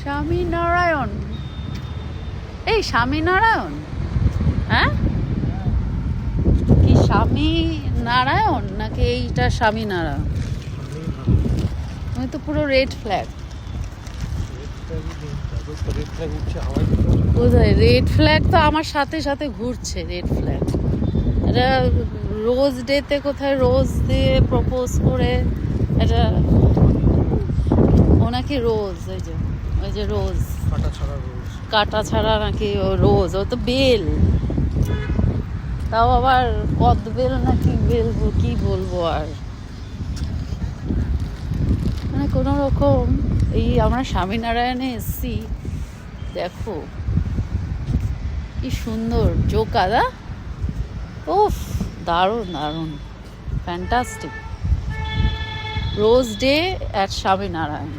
স্বামীনারায়ণ, এই স্বামীনারায়ণ, হ্যাঁ কি স্বামী নারায়ণ নাকি এইটা স্বামীনারায়ণ? আমি তো পুরো রেড ফ্ল্যাগ। কোথায় রেড ফ্ল্যাগ? তো আমার সাথে সাথে ঘুরছে রেড ফ্ল্যাগ। এটা রোজ ডেতে কোথায় রোজ দিয়ে প্রপোজ করে, এটা ও নাকি রোজ, ওই যে রোজ কাটা ছাড়া নাকি ও রোজ, ও তো বেল, তাও আবার কদবেল নাকি বেল, কি বলবো আর। মানে কোনো রকম এই আমরা স্বামীনারায়ণে এসছি, দেখো কি সুন্দর জোকাদা, উফ দারুণ দারুণ, fantastic. Rose day at Swaminarayan.